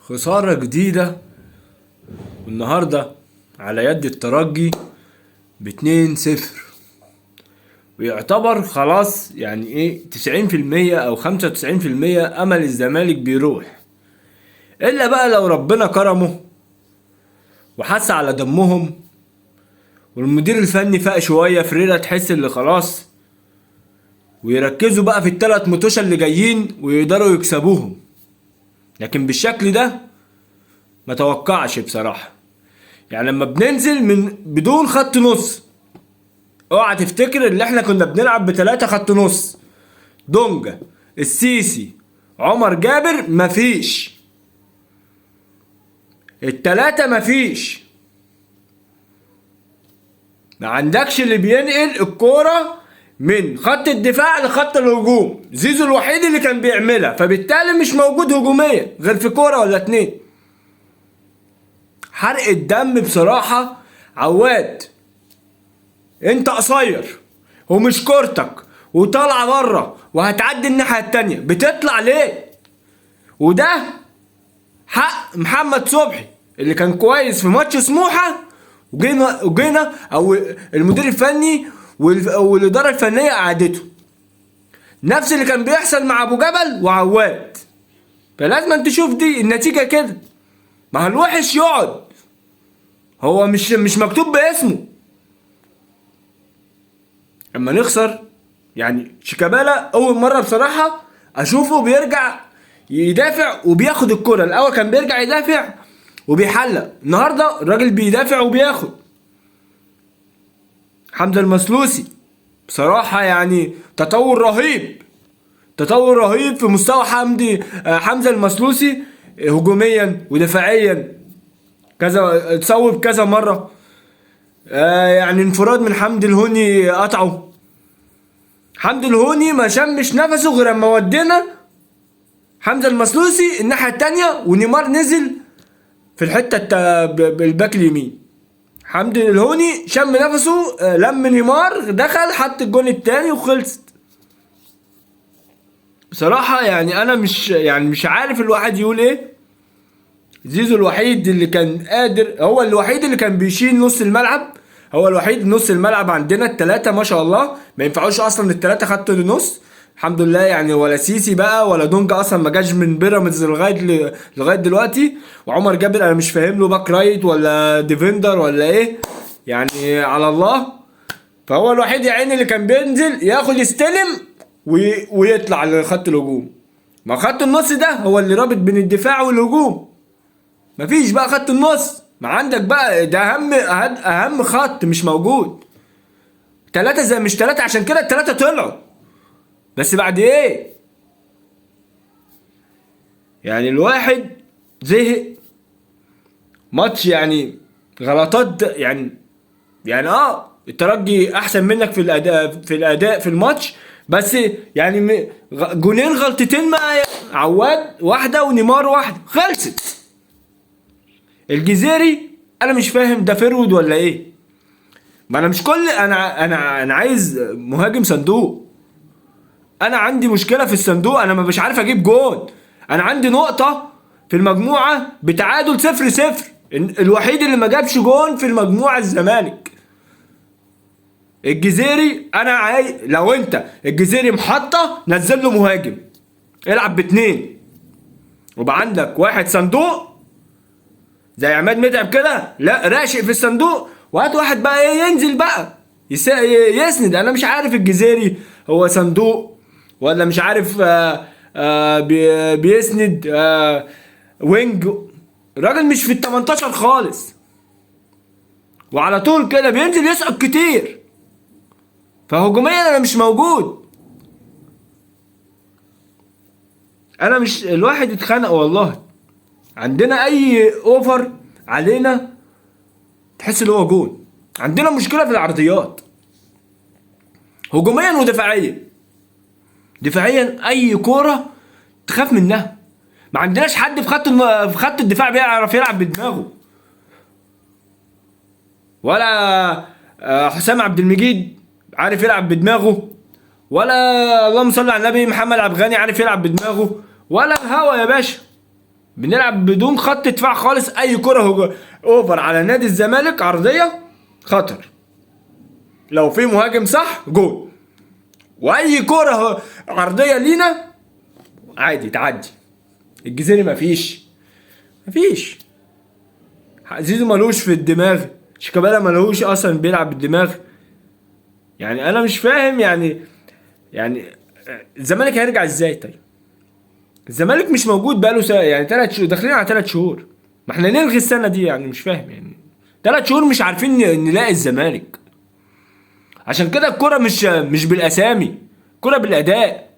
خسارة جديدة والنهاردة على يد الترجي ب2-0. ويعتبر خلاص يعني ايه 90% او 95% امل الزمالك بيروح، الا بقى لو ربنا كرمه وحس على دمهم والمدير الفني فاق شوية فريرة تحس اللي خلاص، ويركزوا بقى في الثلاث متوشة اللي جايين ويقدروا يكسبوهم. لكن بالشكل ده ما توقعش بصراحة. يعني لما بننزل من بدون خط نص، اوعى تفتكر ان احنا كنا بنلعب ب3 خط نص، دونجا، السيسي، عمر جابر، مفيش ال3 مفيش. ما عندكش اللي بينقل الكورة من خط الدفاع لخط الهجوم. زيزو الوحيد اللي كان بيعملها، فبالتالي مش موجود هجوميا غير في كورة ولا 2. حرق الدم بصراحة. عواد انت قصير ومش كورتك وطالعة بره وهتعدي الناحية التانية، بتطلع ليه؟ وده حق محمد صبحي اللي كان كويس في ماتش سموحة، وجينا او المدير الفني والاداره الفنيه قعدته. نفس اللي كان بيحصل مع ابو جبل وعواد. فلازم انت تشوف دي النتيجه كده. ما الوحش يقعد، هو مش مكتوب باسمه. اما نخسر يعني شيكابالا اول مره بصراحه اشوفه بيرجع يدافع وبياخد الكره. الاول كان بيرجع يدافع وبيحلق، النهارده الراجل بيدافع وبياخد. حمزة المسلوسي بصراحة يعني تطور رهيب، تطور رهيب في مستوى حمزة المسلوسي هجوميا ودفاعيا. كذا تصوب كذا مرة. يعني انفراد من حمدي الهوني قطعه. حمدي الهوني ما شمش نفسه غير اما ودينا حمزة المسلوسي الناحية التانية ونيمار نزل في الحتة بالباك اليمين. حمدي الهوني شم نفسه، لم نيمار دخل حط الجون التاني وخلصت. بصراحة يعني انا مش عارف الواحد يقول ايه. زيزو الوحيد اللي كان قادر، هو الوحيد اللي كان بيشيل نص الملعب، هو الوحيد نص الملعب عندنا. ال3 ما شاء الله ما ينفعوش اصلا، ال3 خط النص الحمد لله. يعني ولا سيسي بقى ولا دونجا اصلا ما جاش من بيراميدز لغايه دلوقتي. وعمر جابر انا مش فاهم له باك رايت ولا ديفندر ولا ايه، يعني على الله. فهو الوحيد يا عيني اللي كان بينزل ياخد يستلم ويطلع لخط الهجوم. ما خط النص ده هو اللي رابط بين الدفاع والهجوم. مفيش بقى خط النص. ما عندك بقى ده اهم خط مش موجود. 3 زي مش 3، عشان كده ال3 طلعوا. بس بعد ايه؟ يعني الواحد زهق. ماتش يعني غلطات يعني الترجي احسن منك في الاداء في الماتش، بس يعني جونين غلطتين مع عواد واحده ونيمار واحده خلصت. الجزيري انا مش فاهم ده فرود ولا ايه. ما انا مش كل انا عايز مهاجم صندوق. انا عندي مشكله في الصندوق، انا مش عارف اجيب جون. انا عندي نقطه في المجموعه بتعادل 0-0. الوحيد اللي ما جابش جون في المجموعه الزمالك. الجزيري انا لو انت الجزيري محطه نزل له مهاجم، العب ب2 وبقى عندك واحد صندوق زي عماد متعب كده، لا راشق في الصندوق، وهات واحد بقى ايه ينزل بقى يسند. انا مش عارف الجزيري هو صندوق ولا مش عارف بيسند وينج. الراجل مش في ال18 خالص، وعلى طول كده بينزل يسقط كتير. فهجوميا انا مش موجود. انا مش الواحد اتخنق والله. عندنا اي اوفر علينا تحس ان هو جون. عندنا مشكله في العرضيات هجوميا ودفاعيا. دفاعيا اي كوره تخاف منها. ما عندناش حد في خط الدفاع بيعرف يلعب بدماغه. ولا حسام عبد المجيد عارف يلعب بدماغه، ولا اللهم صل على النبي محمد عبد الغني عارف يلعب بدماغه، ولا الهوا يا باشا. بنلعب بدون خط دفاع خالص. اي كرة اوفر على نادي الزمالك عرضية خطر، لو في مهاجم صح جول. واي كرة عرضية لينا عادي تعدي. الجزيري مفيش. زيزو ملوش في الدماغ، شيكابالا ملوش اصلا بيلعب بالدماغ. يعني انا مش فاهم يعني الزمالك هيرجع ازاي؟ طيب الزمالك مش موجود بقاله يعني 3 شهور، داخلين على 3 شهور. ما احنا نلغي السنه دي يعني، مش فاهم يعني 3 شهور مش عارفين نلاقي الزمالك. عشان كده الكرة مش بالاسامي، الكرة بالاداء.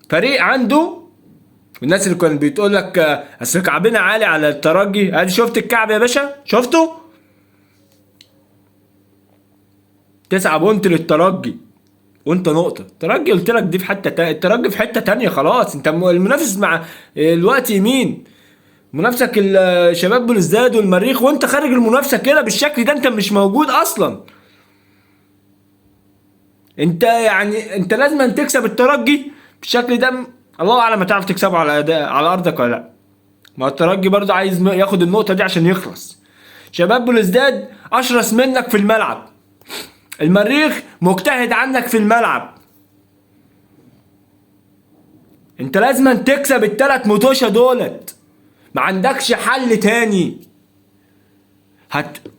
فريق عنده الناس اللي كانت بتقول لك اصل كعبنا عالي على الترجي، ادي شفت الكعب يا باشا، شفته 9 بونت للترجي وانت نقطة. الترجي قلت لك دي في حتة الترجي في حتة تانية خلاص. انت المنافس مع الوقت مين؟ منافسك الشباب بلوزداد والمريخ، وانت خارج المنافسة كده بالشكل ده، انت مش موجود اصلا. انت يعني انت لازم أن تكسب الترجي بالشكل ده. الله اعلم هتعرف تكسبه على ارضك ولا لا. ما الترجي برضه عايز ياخد النقطة دي عشان يخلص. شباب بلوزداد اشرس منك في الملعب، المريخ مجتهد عنك في الملعب. انت لازم أن تكسب ال3 متوشة دولت، ما عندكش حل تاني.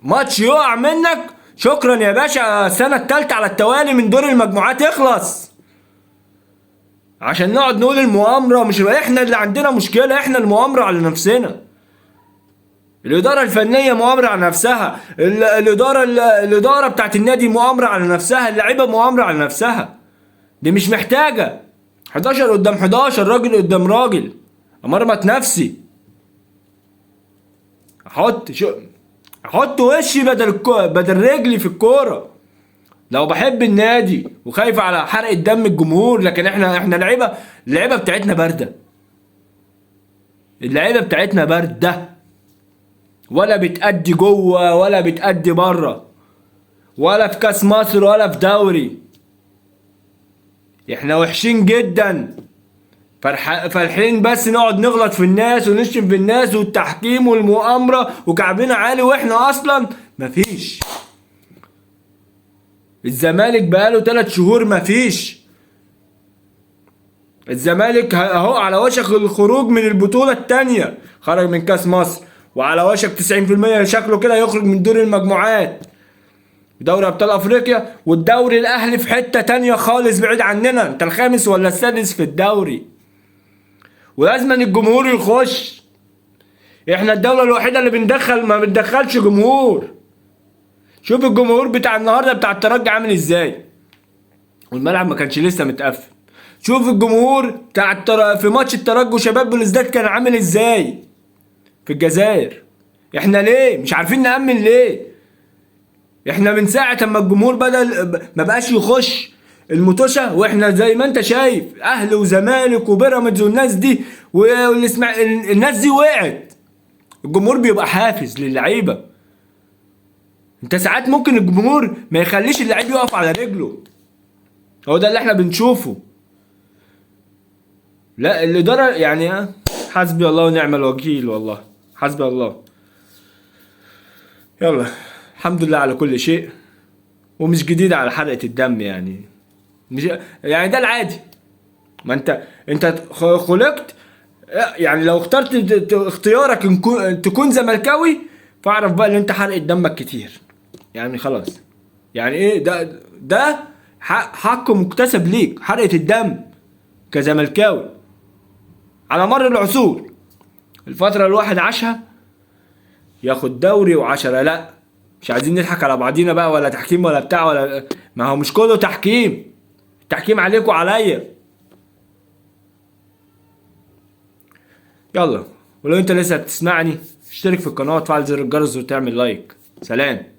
ماتش يقع منك شكرا يا باشا، السنة التالتة على التوالي من دور المجموعات يخلص. عشان نقعد نقول المؤامرة، مش احنا اللي عندنا مشكلة، احنا المؤامرة على نفسنا. الإدارة الفنية مؤامرة على نفسها، الإدارة بتاعت النادي مؤامرة على نفسها، اللعيبة مؤامرة على نفسها. دي مش محتاجة 11 قدام 11، راجل قدام راجل، أمرمط نفسي. احط وشي بدل رجلي في الكورة لو بحب النادي وخايف على حرق الدم الجمهور. لكن احنا اللعيبة بتاعتنا باردة، اللعيبة بتاعتنا باردة، ولا بتأدي جوه ولا بتأدي بره، ولا في كاس مصر ولا في دوري. احنا وحشين جدا، فرحين بس نقعد نغلط في الناس ونشتم في الناس والتحكيم والمؤامرة وكعبنا عالي، واحنا اصلا مفيش. الزمالك بقاله 3 شهور مفيش. الزمالك اهو على وشك الخروج من البطولة التانية، خرج من كاس مصر وعلى وشك 90% شكله كده يخرج من دور المجموعات دوري ابطال افريقيا. والدوري الاهلي في حتة تانية خالص بعيد عننا، انت الخامس ولا السادس في الدوري، ولازم الجمهور يخش. احنا الدولة الوحيدة اللي ما بندخلش جمهور. شوف الجمهور بتاع النهارده بتاع الترجي عامل ازاي، والملعب ما كانش لسه متقفل. شوف الجمهور بتاع في ماتش الترجي وشباب بلوزداد كان عامل ازاي في الجزائر. احنا ليه مش عارفين نأمن ليه؟ احنا من ساعة اما الجمهور بدل ما بقاش يخش المطوشة، واحنا زي ما انت شايف اهلي وزمالك وبيراميدز والناس دي الناس دي وقعت. الجمهور بيبقى حافز للعيبة. انت ساعات ممكن الجمهور ما يخليش اللعيب يقف على رجله، هو ده اللي احنا بنشوفه. لا الإدارة يعني حسبي الله ونعم الوكيل، والله حسبي الله. يلا الحمد لله على كل شيء، ومش جديد على حرقة الدم يعني، مش يعني ده العادي. ما انت خلقت يعني، لو اخترت اختيارك تكون زملكاوي، فاعرف بقى ان انت حرقة دمك كتير يعني خلاص. يعني ايه ده حق مكتسب ليك، حرقة الدم كزملكاوي على مر العصور. الفترة الواحد عاشها ياخد دوري و10، لا مش عايزين نضحك على بعضينا بقى، ولا تحكيم ولا بتاع ولا، ما هو مش كله تحكيم، التحكيم عليك وعليا. يلا ولو انت لسه بتسمعني اشترك في القناة وتفعل زر الجرس وتعمل لايك. سلام.